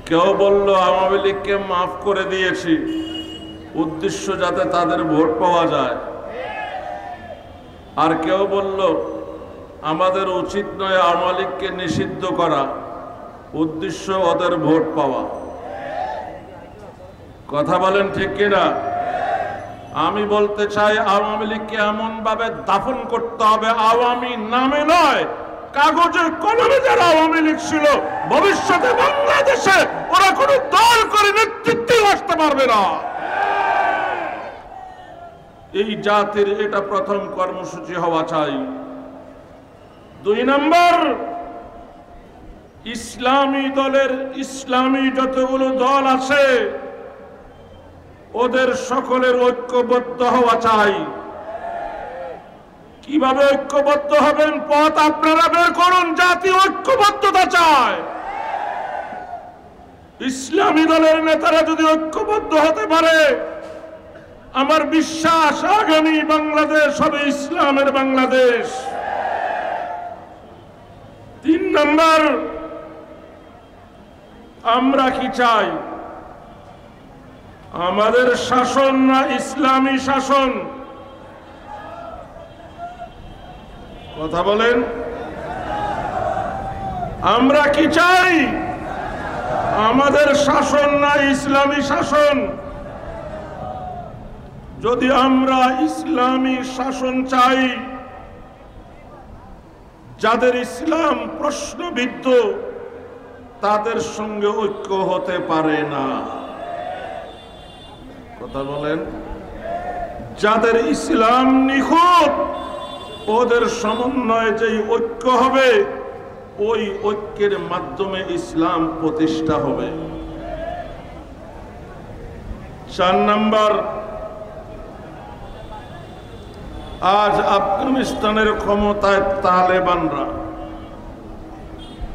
কেউ বলল আওয়ামী লীগকে মাফ করে দিয়েছি, উদ্দেশ্য যাতে তাদের ভোট পাওয়া যায়। আর কেউ বলল আমাদের উচিত নয় আওয়ামী লীগকে নিষিদ্ধ করা, উদ্দেশ্য ওদের ভোট পাওয়া। কথা বলেন ঠিক কিনা? আমি বলতে চাই আওয়ামী লীগকে এমন ভাবে দাফন করতে হবে, আওয়ামী নামে নয়, কাগজের কলমে যারা আওয়ামী লীগ ছিল ভবিষ্যতে বাংলাদেশে ওরা কোনো দল করে নেতৃত্বে আসতে পারবে না। এই জাতির এটা প্রথম কর্মসূচি হওয়া চাই। 2 নম্বর, ইসলামী দলের ইসলামী যতগুলো দল আছে ওদের সকলের ঐক্যবদ্ধ হওয়া চাই। কিভাবে ঐক্যবদ্ধ হবেন পথ আপনারা বের করুন। জাতি ঐক্যবদ্ধতা চায়। ইসলামী দলের নেতারা যদি ঐক্যবদ্ধ হতে পারে, আমার বিশ্বাস আগামী বাংলাদেশ হবে ইসলামের বাংলাদেশ। 3 নম্বর, আমরা কি চাই? আমাদের শাসন না ইসলামী শাসন? কথা বলেন। আমরা কি চাই? আমাদের শাসন না ইসলামী শাসন? যদি আমরা ইসলামী শাসন চাই, যাদের ইসলাম প্রশ্নবিদ্ধ তাদের সঙ্গে ঐক্য হতে পারে না। কথা বলেন। যাদের ইসলাম নিখুঁত ওদের সমন্বয়ে যেই ঐক্য হবে, ওই ঐক্যের মাধ্যমে ইসলাম প্রতিষ্ঠা হবে। 4 নম্বর, আজ আফগানিস্তানের ক্ষমতায়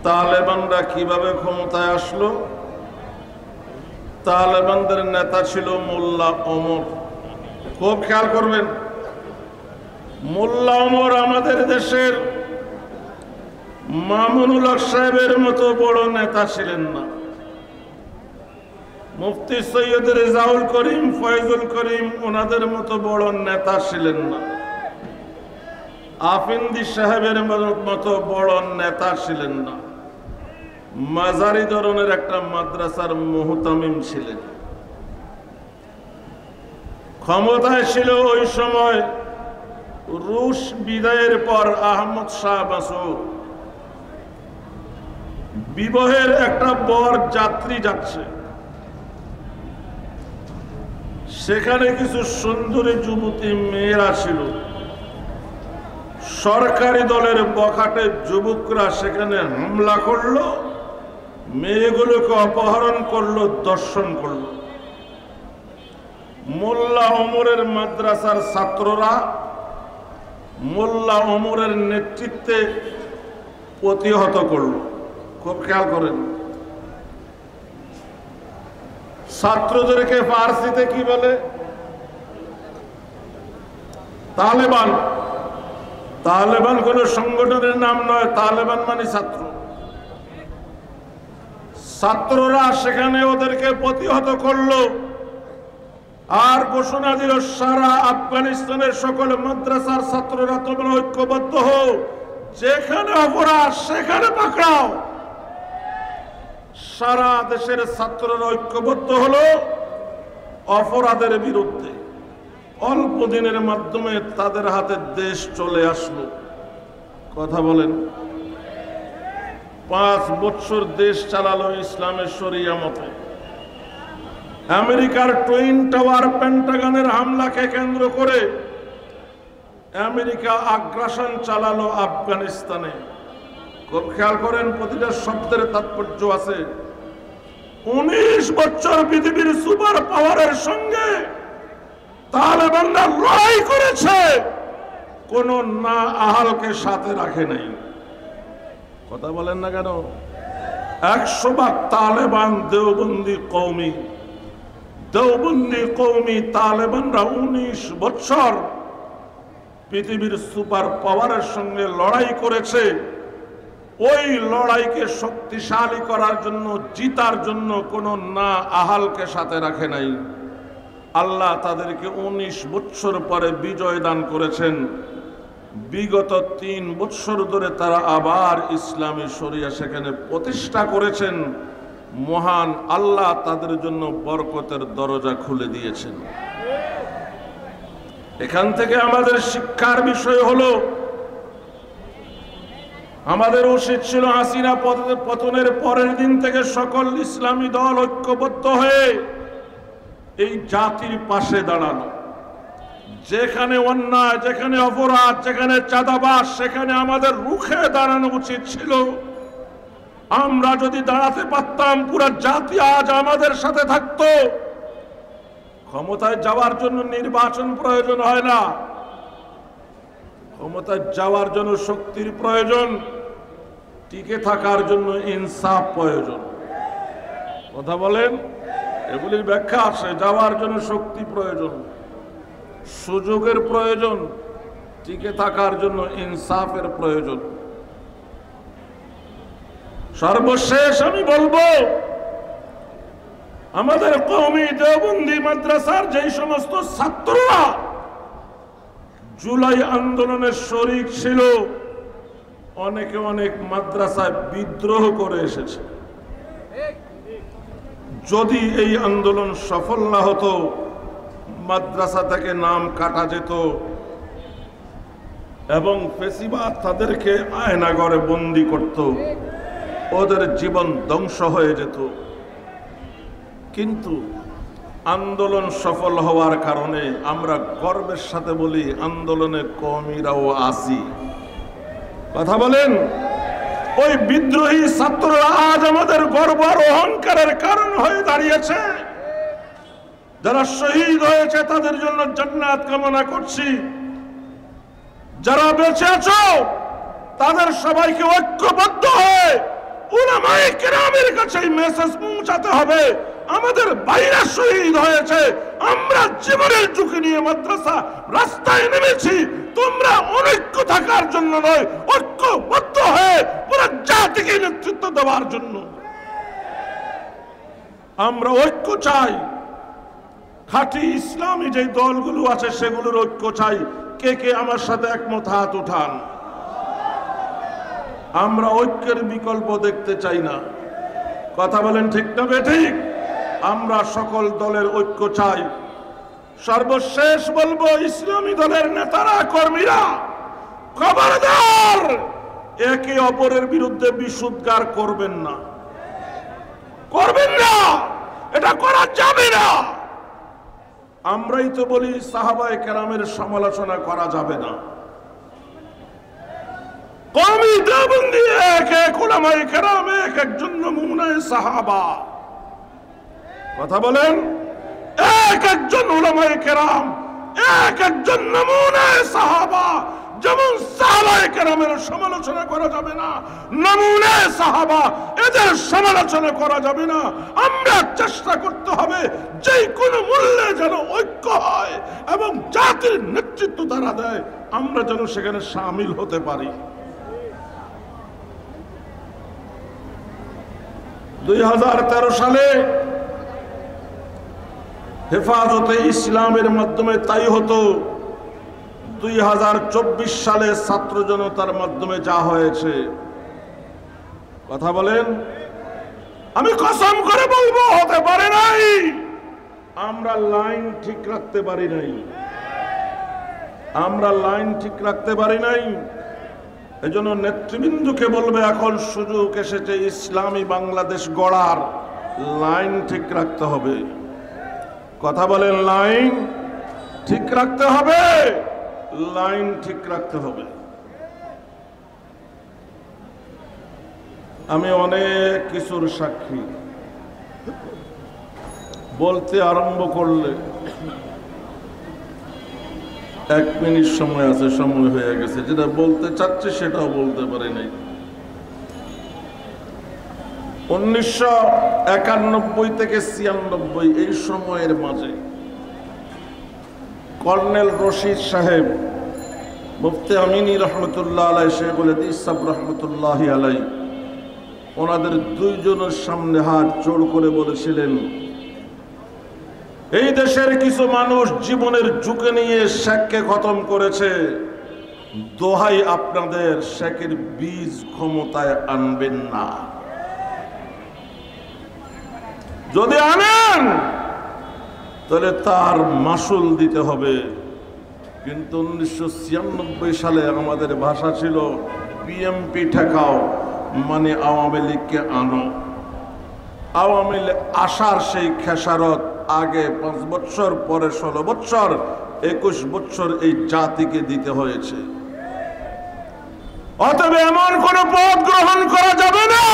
তালেবানরা কিভাবে ক্ষমতায় আসলো? তালেবানদের নেতা ছিল মোল্লা ওমর। খুব খেয়াল করবেন, মোল্লা ওমর আমাদের দেশের মামুনুল হক সাহেবের মতো বড় নেতা ছিলেন না। মুফতি সৈয়দ রেজাউল করিম, ফয়জুল করিম ওনাদের মতো বড় নেতা ছিলেন না। আফিন্দি সাহেবের মতো বড় নেতা ছিলেন না। মাঝারি ধরনের একটা মাদ্রাসার মুহতামিম ছিলেন। ক্ষমতায় ছিল ওই সময় রুশ বিদায়ের পর আহমদ শাহ মাসুদ। বিবাহের একটা বর যাত্রী যাচ্ছে, সেখানে কিছু সুন্দরী যুবতী মেয়েরা ছিল। সরকারি দলের বখাটে যুবকরা সেখানে হামলা করলো, মেয়েগুলোকে অপহরণ করলো, দর্শন করলো। মোল্লা ওমরের মাদ্রাসার ছাত্ররা মোল্লা ওমরের নেতৃত্বে প্রতিহত করলো। খুব খেয়াল করেন, ছাত্রদেরকে ফার্সিতে কি বলে? তালেবান। তালেবান কোন সংগঠনের নাম নয়, তালেবান মানে ছাত্র। ছাত্ররা সেখানে ওদেরকে প্রতিহত করলো আর ঘোষণা দিল, সারা আফগানিস্তানের সকল মাদ্রাসার ছাত্ররা তোমরা ঐক্যবদ্ধ হও, যেখানে অপরাধ সেখানে পাকড়াও। সারা দেশের ছাত্ররা ঐক্যবদ্ধ হলো অপরাধের বিরুদ্ধে। অল্প দিনের মাধ্যমে তাদের হাতে দেশ চলে আসলো। কথা বলেন। 5 বছর দেশ চালালো ইসলামের শরিয়া মতে। আমেরিকার টুইন টাওয়ার পেন্টাগনের হামলাকে কেন্দ্র করে আমেরিকা আগ্রাসন চালালো আফগানিস্তানে। খুব খেয়াল করেন, প্রতিটা শব্দের তাৎপর্য আছে। 19 বছর পৃথিবীর সুপার পাওয়ারের সঙ্গে তালেবানরা লড়াই করেছে, কোন না আহালকে সাথে রাখে নাই। কথা বলেন না কেন? 100 তালেবান দেওবন্দি কওমি তালেবানরা 19 বছর পৃথিবীর সুপার পাওয়ারের সঙ্গে লড়াই করেছে, ওই লড়াইকে শক্তিশালী করার জন্য, জিতার জন্য কোনো না আহালকে সাথে রাখে নাই। আল্লাহ তাদেরকে 19 বৎসর পরে বিজয় দান করেছেন। বিগত 3 বৎসর ধরে তারা আবার ইসলামী শরিয়া সেখানে প্রতিষ্ঠা করেছেন। মহান আল্লাহ তাদের জন্য বরকতের দরজা খুলে দিয়েছেন। এখান থেকে আমাদের শিক্ষার বিষয় হলো, আমাদের উচিত ছিল হাসিনা পতনের পরের দিন থেকে সকল ইসলামী দল ঐক্যবদ্ধ হয়ে এই জাতির পাশে দাঁড়ানো। যেখানে অন্যায়, যেখানে অপরাধ, যেখানে চাঁদাবাজ, সেখানে আমাদের রুখে দাঁড়ানো উচিত ছিল। আমরা যদি দাঁড়াতে পারতাম, পুরো জাতি আজ আমাদের সাথে থাকতো। ক্ষমতায় যাওয়ার জন্য নির্বাচন প্রয়োজন হয় না, ক্ষমতায় যাওয়ার জন্য শক্তির প্রয়োজন, টিকে থাকার জন্য ইনসাফ প্রয়োজন। কথা বলেন, এগুলির ব্যাখ্যা আছে। যাওয়ার জন্য শক্তি প্রয়োজন, সুযোগের প্রয়োজন, টিকে থাকার জন্য ইনসাফের প্রয়োজন। সর্বশেষ আমি বলবো, আমাদের কওমি দেওবন্দি মাদ্রাসার যেই সমস্ত ছাত্ররা জুলাই আন্দোলনের শরীক ছিল, অনেকে অনেক মাদ্রাসায় বিদ্রোহ করে এসেছে। যদি এই আন্দোলন সফল না হতো, মাদ্রাসা থেকে নাম কাটা যেত এবং ফেসিবাদ তাদেরকে আয়নাঘরে বন্দী করত, ওদের জীবন ধ্বংস হয়ে যেত। কিন্তু আন্দোলন সফল হওয়ার কারণে আমরা গর্বের সাথে বলি, আন্দোলনে কওমিরাও আসি। কথা বলেন, ওই বিদ্রোহী ছাত্ররা আজ আমাদের গর্ব আর অহংকারের কারণ হয়ে দাঁড়িয়েছে। যারা শহীদ হয়েছে তাদের জন্য জান্নাত কামনা করছি। যারা বেঁচে আছো তাদের সবাইকে ঐক্যবদ্ধ হয়ে উলামায়ে কেরামের কাছে এই মেসেজ পৌঁছাতে হবে। আমাদের ভাইরা শহীদ হয়েছে, আমরা জীবনের ঝুঁকি নিয়ে মাদ্রাসা রাস্তায় নেমেছি, তোমরা অনৈক্য থাকার জন্য নয়, ঐক্যবদ্ধ হয়ে পুরো জাতিকে নেতৃত্ব দেওয়ার জন্য। আমরা ঐক্য চাই। খাঁটি ইসলামী যে দলগুলো আছে সেগুলোর ঐক্য চাই। কে কে আমার সাথে একমত হাত উঠান। আমরা ঐক্যের বিকল্প দেখতে চাই না। কথা বলেন ঠিক না বেঠিক? আমরা সকল দলের ঐক্য চাই। সর্বশেষ বলবো, ইসলামী দলের নেতারা, কর্মীরা, খবরদার একে অপরের বিরুদ্ধে বিশুদ্ধার করবেন না, করবেন না, এটা করা যাবে না। আমরাই তো বলি সাহাবায়ে কেরামের সমালোচনা করা যাবে না। কওমি দেওবন্দি এক এক উলামায়ে কেরাম, এক একজন নমুনায়ে সাহাবা। কথা বলেন, এক একজন উলামায়ে কেরাম, এক একজন নমুনায়ে সাহাবা। যেমন সাহাবায়ে কেরামের সমালোচনা করা যাবে না, নমুনায়ে সাহাবা এদের সমালোচনা করা যাবে না। আমরা চেষ্টা করতে হবে যে কোনো মূল্যে যেন ঐক্য হয় এবং জাতির নেতৃত্ব তারা দেয়, আমরা যেন সেখানে শামিল হতে পারি। 2013 সালে হেফাজতে ইসলামের মাধ্যমে তাই হতো। 2024 সালে ছাত্র জনতার মাধ্যমে যা হয়েছে। কথা বলেন, আমি কসম করে বলবো, হতে পারে নাই। আমরা লাইন ঠিক রাখতে পারি নাই, আমরা লাইন ঠিক রাখতে পারি নাই। এজন্য নেতৃবৃন্দকে বলবে, এখন সুযোগ এসেছে ইসলামী বাংলাদেশ গড়ার। লাইন ঠিক রাখতে হবে। কথা বলেন, লাইন ঠিক রাখতে হবে, লাইন ঠিক রাখতে হবে। আমি অনেক কিছুর সাক্ষী। বলতে আরম্ভ করলে 1 মিনিট সময় আছে, সময় হয়ে গেছে। যেটা বলতে চাচ্ছি সেটাও বলতে পারি নাই। 1991 থেকে 96 এই সময়ের মাঝে কর্নেল রশিদ সাহেব মুফতি আমিনী রহমতুল্লাহ আলাই, শেখুল হাদিস সাহেব রহমতুল্লাহ আলাই, ওনাদের দুইজনের সামনে হাত জোড় করে বলেছিলেন, এই দেশের কিছু মানুষ জীবনের ঝুঁকি নিয়ে শেখকে খতম করেছে, দোহাই আপনাদের শেখের বীজ ক্ষমতায় আনবেন না। যদি আনেন তাহলে তার মাসুল দিতে হবে। কিন্তু 1996 সালে আমাদের ভাষা ছিল বিএমপি ঠেকাও, মানে আওয়ামী লীগকে আনো। আওয়ামী লীগ আসার সেই খেসারত আগে 5 বছর, পরে 16 বছর, 21 বছর এই জাতিকে দিতে হয়েছে। অতএব এমন কোন পথ গ্রহণ করা যাবে না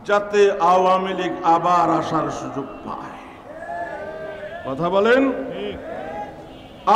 যাতে আওয়ামী লীগ আবার আসার সুযোগ পায়। কথা বলেন।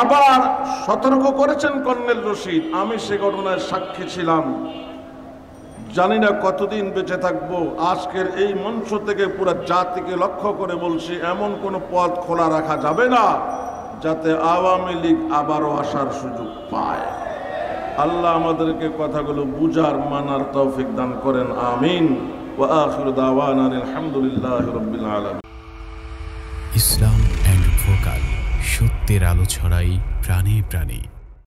আবার সতর্ক করেছেন কর্নেল রশিদ, আমি সে ঘটনায় সাক্ষী ছিলাম। জানি না কতদিন বেঁচে থাকবো। আজকের এই মঞ্চ থেকে পুরো জাতিকে লক্ষ্য করে বলছি, এমন কোনো পথ খোলা রাখা যাবে না যাতে আওয়ামী লীগ আবারও আসার সুযোগ পায়। আল্লাহ আমাদেরকে কথাগুলো বুঝার, মানার তৌফিক দান করেন। আমিন। ওয়া আখিরু দাওয়ানা আলহামদুলিল্লাহি রাব্বিল আলামিন। ইসলাম এন্ড ভোকাল, সত্যের আলো ছড়াই প্রাণে প্রাণে।